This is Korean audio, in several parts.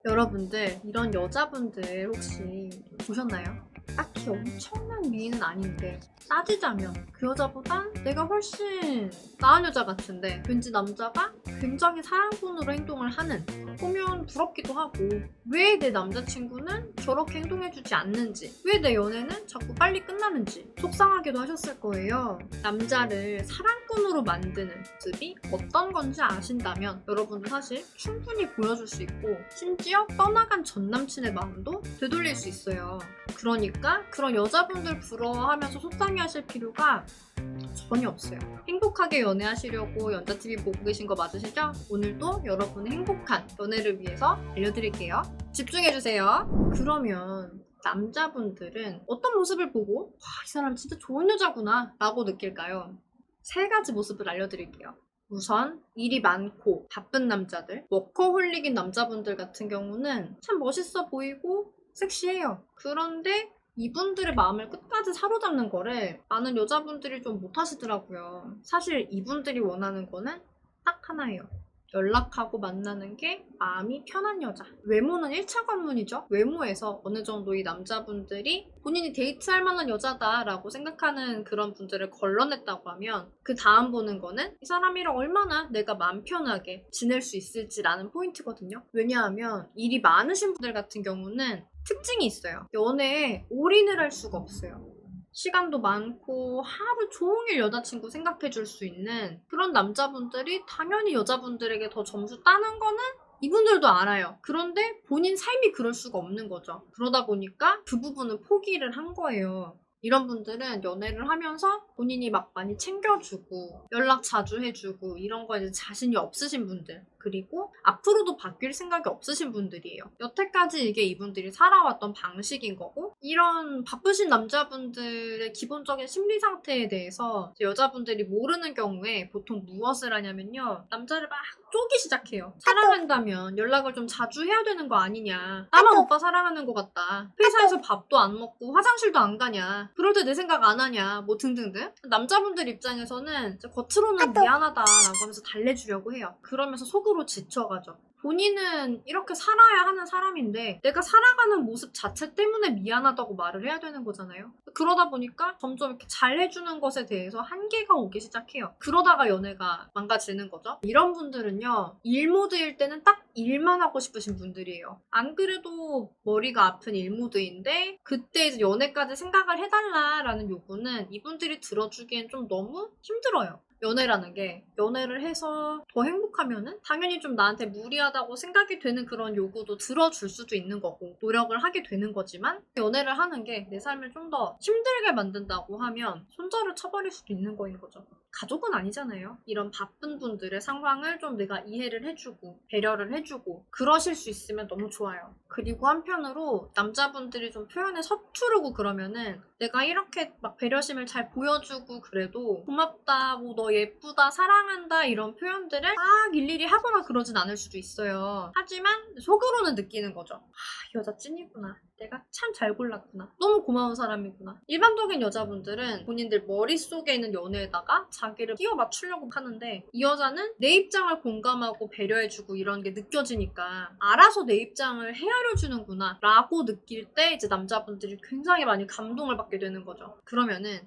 여러분들 이런 여자분들 혹시 보셨나요? 딱히 엄청난 미인은 아닌데 따지자면 그 여자보단 내가 훨씬 나은 여자 같은데 왠지 남자가 굉장히 사랑꾼으로 행동을 하는, 보면 부럽기도 하고, 왜 내 남자친구는 저렇게 행동해주지 않는지, 왜 내 연애는 자꾸 빨리 끝나는지 속상하기도 하셨을 거예요. 남자를 사랑꾼으로 만드는 모습이 어떤 건지 아신다면 여러분도 사실 충분히 보여줄 수 있고, 심지어 떠나간 전 남친의 마음도 되돌릴 수 있어요. 그러니까 그런 여자분들 부러워하면서 속상해하실 필요가 전혀 없어요. 행복하게 연애하시려고 연자TV 보고 계신 거 맞으시죠? 오늘도 여러분의 행복한 연애를 위해서 알려드릴게요. 집중해주세요. 그러면 남자분들은 어떤 모습을 보고 와, 이 사람 진짜 좋은 여자구나 라고 느낄까요? 세 가지 모습을 알려드릴게요. 우선 일이 많고 바쁜 남자들, 워커홀릭인 남자분들 같은 경우는 참 멋있어 보이고 섹시해요. 그런데 이분들의 마음을 끝까지 사로잡는 거를 많은 여자분들이 좀 못하시더라고요. 사실 이분들이 원하는 거는 딱 하나예요. 연락하고 만나는 게 마음이 편한 여자. 외모는 1차 관문이죠. 외모에서 어느 정도 이 남자분들이 본인이 데이트할 만한 여자다라고 생각하는 그런 분들을 걸러냈다고 하면 그 다음 보는 거는 이 사람이랑 얼마나 내가 마음 편하게 지낼 수 있을지라는 포인트거든요. 왜냐하면 일이 많으신 분들 같은 경우는 특징이 있어요. 연애에 올인을 할 수가 없어요. 시간도 많고 하루 종일 여자친구 생각해 줄 수 있는 그런 남자분들이 당연히 여자분들에게 더 점수 따는 거는 이분들도 알아요. 그런데 본인 삶이 그럴 수가 없는 거죠. 그러다 보니까 그 부분을 포기를 한 거예요. 이런 분들은 연애를 하면서 본인이 막 많이 챙겨주고 연락 자주 해주고 이런 거에 이제 자신이 없으신 분들, 그리고 앞으로도 바뀔 생각이 없으신 분들이에요. 여태까지 이게 이분들이 살아왔던 방식인 거고, 이런 바쁘신 남자분들의 기본적인 심리 상태에 대해서 여자분들이 모르는 경우에 보통 무엇을 하냐면요, 남자를 막 쪼기 시작해요. 사랑한다면 연락을 좀 자주 해야 되는 거 아니냐, 나만 오빠 사랑하는 것 같다, 회사에서 밥도 안 먹고 화장실도 안 가냐, 그럴 때 내 생각 안 하냐, 뭐 등등등. 남자분들 입장에서는 겉으로는 미안하다라고 하면서 달래주려고 해요. 그러면서 속으로 지쳐가죠. 본인은 이렇게 살아야 하는 사람인데 내가 살아가는 모습 자체 때문에 미안하다고 말을 해야 되는 거잖아요. 그러다 보니까 점점 이렇게 잘해주는 것에 대해서 한계가 오기 시작해요. 그러다가 연애가 망가지는 거죠. 이런 분들은요, 일 모드일 때는 딱 일만 하고 싶으신 분들이에요. 안 그래도 머리가 아픈 일 모드인데 그때 이제 연애까지 생각을 해달라라는 요구는 이분들이 들어주기엔 좀 너무 힘들어요. 연애라는 게, 연애를 해서 더 행복하면은 당연히 좀 나한테 무리하다고 생각이 되는 그런 요구도 들어줄 수도 있는 거고 노력을 하게 되는 거지만, 연애를 하는 게 내 삶을 좀 더 힘들게 만든다고 하면 손절을 쳐버릴 수도 있는 거인 거죠. 가족은 아니잖아요. 이런 바쁜 분들의 상황을 좀 내가 이해를 해주고 배려를 해주고 그러실 수 있으면 너무 좋아요. 그리고 한편으로 남자분들이 좀 표현에 서투르고 그러면은 내가 이렇게 막 배려심을 잘 보여주고 그래도 고맙다, 뭐 너 예쁘다, 사랑한다 이런 표현들을 막 일일이 하거나 그러진 않을 수도 있어요. 하지만 속으로는 느끼는 거죠. 이 여자 찐이구나. 내가 참 잘 골랐구나. 너무 고마운 사람이구나. 일반적인 여자분들은 본인들 머릿속에 있는 연애에다가 자기를 끼워 맞추려고 하는데, 이 여자는 내 입장을 공감하고 배려해주고 이런 게 느껴지니까 알아서 내 입장을 헤아려주는구나 라고 느낄 때 이제 남자분들이 굉장히 많이 감동을 받게 되는 거죠. 그러면은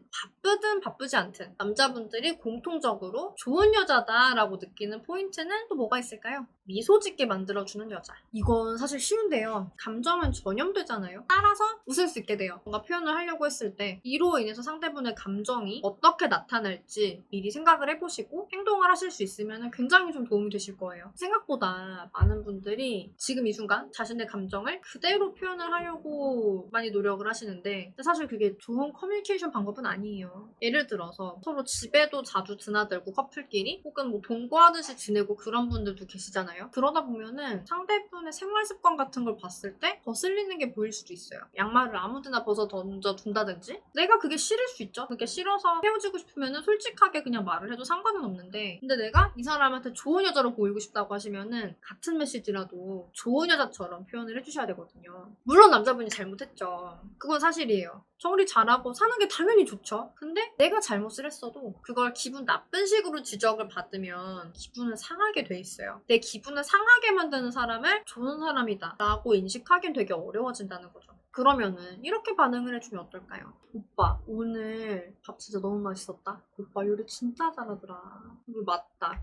바쁘든 바쁘지 않든 남자분들이 공통적으로 좋은 여자다라고 느끼는 포인트는 또 뭐가 있을까요? 미소 짓게 만들어주는 여자. 이건 사실 쉬운데요. 감정은 전염되잖아요. 따라서 웃을 수 있게 돼요. 뭔가 표현을 하려고 했을 때 이로 인해서 상대분의 감정이 어떻게 나타날지 미리 생각을 해보시고 행동을 하실 수 있으면 굉장히 좀 도움이 되실 거예요. 생각보다 많은 분들이 지금 이 순간 자신의 감정을 그대로 표현을 하려고 많이 노력을 하시는데 사실 그게 좋은 커뮤니케이션 방법은 아니에요. 예를 들어서 서로 집에도 자주 드나들고 커플끼리, 혹은 뭐 동거하듯이 지내고 그런 분들도 계시잖아요. 그러다 보면은 상대분의 생활 습관 같은 걸 봤을 때 거슬리는 게 보일 수도 있어요. 양말을 아무데나 벗어 던져 둔다든지. 내가 그게 싫을 수 있죠. 그게 싫어서 헤어지고 싶으면은 솔직하게 그냥 말을 해도 상관은 없는데, 근데 내가 이 사람한테 좋은 여자로 보이고 싶다고 하시면은 같은 메시지라도 좋은 여자처럼 표현을 해주셔야 되거든요. 물론 남자분이 잘못했죠. 그건 사실이에요. 정리 잘하고 사는 게 당연히 좋죠. 근데 내가 잘못을 했어도 그걸 기분 나쁜 식으로 지적을 받으면 기분을 상하게 돼 있어요. 내 기분 기분을 상하게 만드는 사람을 좋은 사람이다 라고 인식하기는 되게 어려워진다는 거죠. 그러면은 이렇게 반응을 해주면 어떨까요? 오빠 오늘 밥 진짜 너무 맛있었다. 오빠 요리 진짜 잘하더라. 이거 맞다.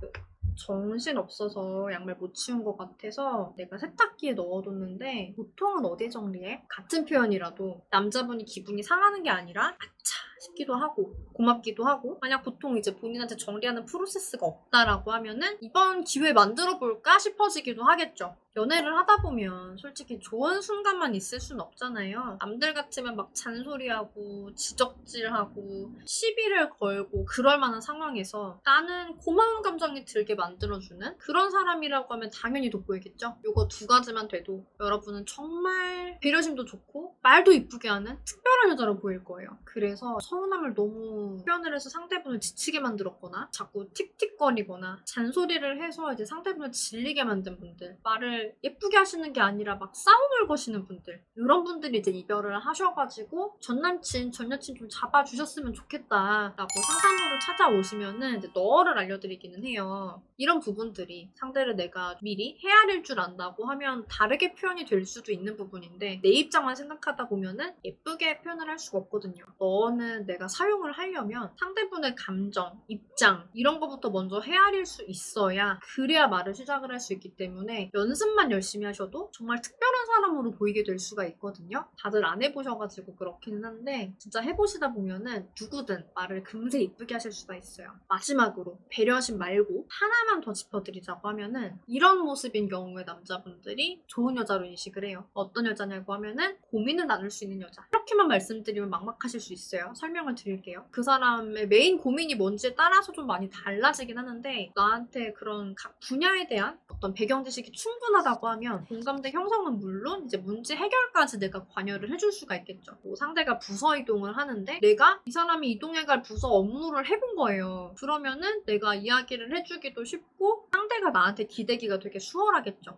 정신 없어서 양말 못 치운 것 같아서 내가 세탁기에 넣어뒀는데 보통은 어디에 정리해? 같은 표현이라도 남자분이 기분이 상하는 게 아니라 아차 싶기도 하고 고맙기도 하고, 만약 보통 이제 본인한테 정리하는 프로세스가 없다라고 하면은 이번 기회에 만들어 볼까 싶어지기도 하겠죠. 연애를 하다 보면 솔직히 좋은 순간만 있을 순 없잖아요. 남들 같으면 막 잔소리하고 지적질하고 시비를 걸고 그럴 만한 상황에서 나는 고마운 감정이 들게 만들어주는 그런 사람이라고 하면 당연히 돋보이겠죠. 요거 두 가지만 돼도 여러분은 정말 배려심도 좋고 말도 이쁘게 하는 특별한 여자로 보일 거예요. 그래서 서운함을 너무 표현을 해서 상대분을 지치게 만들었거나 자꾸 틱틱거리거나 잔소리를 해서 이제 상대분을 질리게 만든 분들, 말을 예쁘게 하시는 게 아니라 막 싸움을 거시는 분들, 이런 분들이 이제 이별을 하셔가지고 전 남친, 전 여친 좀 잡아주셨으면 좋겠다 라고 상담으로 찾아오시면은 이제 너를 알려드리기는 해요. 이런 부분들이 상대를 내가 미리 헤아릴 줄 안다고 하면 다르게 표현이 될 수도 있는 부분인데, 내 입장만 생각하다 보면은 예쁘게 표현을 할 수가 없거든요. 너는 내가 사용을 하려면 상대분의 감정, 입장 이런 거부터 먼저 헤아릴 수 있어야 그래야 말을 시작을 할 수 있기 때문에 연습만 열심히 하셔도 정말 특별한 사람으로 보이게 될 수가 있거든요. 다들 안 해보셔가지고 그렇기는 한데 진짜 해보시다 보면은 누구든 말을 금세 이쁘게 하실 수가 있어요. 마지막으로 배려심 말고 하나만 더 짚어드리자고 하면은 이런 모습인 경우에 남자분들이 좋은 여자로 인식을 해요. 어떤 여자냐고 하면은 고민을 나눌 수 있는 여자. 이렇게만 말씀드리면 막막하실 수 있어요. 설명을 드릴게요. 그 사람의 메인 고민이 뭔지에 따라서 좀 많이 달라지긴 하는데, 나한테 그런 각 분야에 대한 어떤 배경 지식이 충분하다고 하면 공감대 형성은 물론 이제 문제 해결까지 내가 관여를 해줄 수가 있겠죠. 뭐 상대가 부서 이동을 하는데 내가 이 사람이 이동해갈 부서 업무를 해본 거예요. 그러면은 내가 이야기를 해주기도 쉽고 상대가 나한테 기대기가 되게 수월하겠죠.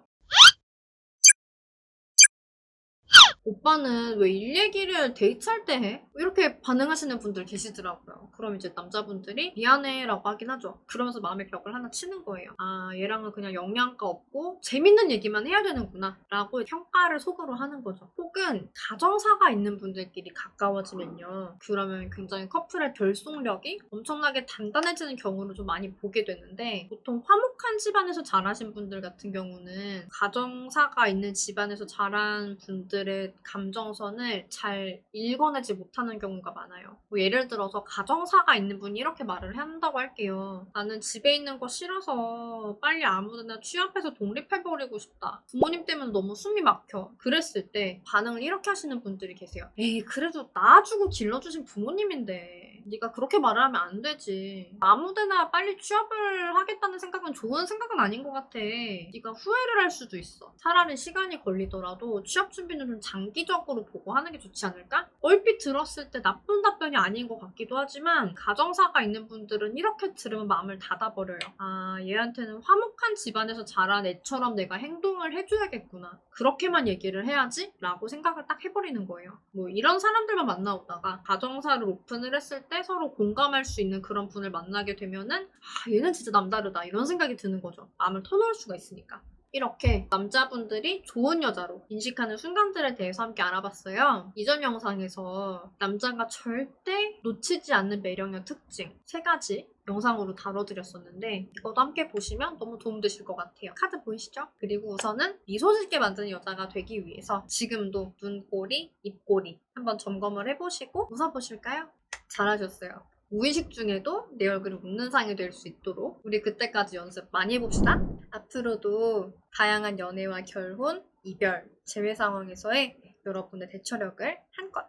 오빠는 왜 일 얘기를 데이트할 때 해? 이렇게 반응하시는 분들 계시더라고요. 그럼 이제 남자분들이 미안해 라고 하긴 하죠. 그러면서 마음의 벽을 하나 치는 거예요. 아, 얘랑은 그냥 영양가 없고 재밌는 얘기만 해야 되는구나 라고 평가를 속으로 하는 거죠. 혹은 가정사가 있는 분들끼리 가까워지면요, 그러면 굉장히 커플의 결속력이 엄청나게 단단해지는 경우를 좀 많이 보게 되는데, 보통 화목한 집안에서 자라신 분들 같은 경우는 가정사가 있는 집안에서 자란 분들의 감정선을 잘 읽어내지 못하는 경우가 많아요. 뭐 예를 들어서 가정사가 있는 분이 이렇게 말을 한다고 할게요. 나는 집에 있는 거 싫어서 빨리 아무데나 취업해서 독립해버리고 싶다. 부모님 때문에 너무 숨이 막혀. 그랬을 때 반응을 이렇게 하시는 분들이 계세요. 에이, 그래도 낳아주고 길러주신 부모님인데 네가 그렇게 말을 하면 안 되지. 아무데나 빨리 취업을 하겠다는 생각은 좋은 생각은 아닌 것 같아. 네가 후회를 할 수도 있어. 차라리 시간이 걸리더라도 취업 준비는 좀 장기적으로 보고 하는 게 좋지 않을까? 얼핏 들었을 때 나쁜 답변이 아닌 것 같기도 하지만 가정사가 있는 분들은 이렇게 들으면 마음을 닫아버려요. 아, 얘한테는 화목한 집안에서 자란 애처럼 내가 행동을 해줘야겠구나. 그렇게만 얘기를 해야지? 라고 생각을 딱 해버리는 거예요. 뭐 이런 사람들만 만나오다가 가정사를 오픈을 했을 때 서로 공감할 수 있는 그런 분을 만나게 되면은 아, 얘는 진짜 남다르다 이런 생각이 드는 거죠. 마음을 터놓을 수가 있으니까. 이렇게 남자분들이 좋은 여자로 인식하는 순간들에 대해서 함께 알아봤어요. 이전 영상에서 남자가 절대 놓치지 않는 매력의 특징 3가지 영상으로 다뤄드렸었는데 이것도 함께 보시면 너무 도움되실 것 같아요. 카드 보이시죠? 그리고 우선은 미소 짓게 만드는 여자가 되기 위해서 지금도 눈꼬리, 입꼬리 한번 점검을 해보시고 웃어보실까요? 잘하셨어요. 무의식 중에도 내 얼굴이 웃는 상이 될 수 있도록 우리 그때까지 연습 많이 해봅시다. 앞으로도 다양한 연애와 결혼, 이별, 재회 상황에서의 여러분의 대처력을 한껏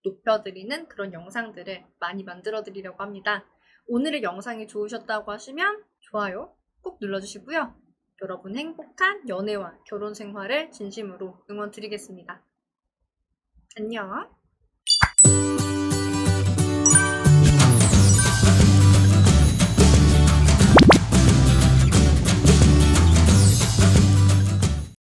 높여드리는 그런 영상들을 많이 만들어드리려고 합니다. 오늘의 영상이 좋으셨다고 하시면 좋아요 꼭 눌러주시고요. 여러분 행복한 연애와 결혼 생활을 진심으로 응원드리겠습니다. 안녕!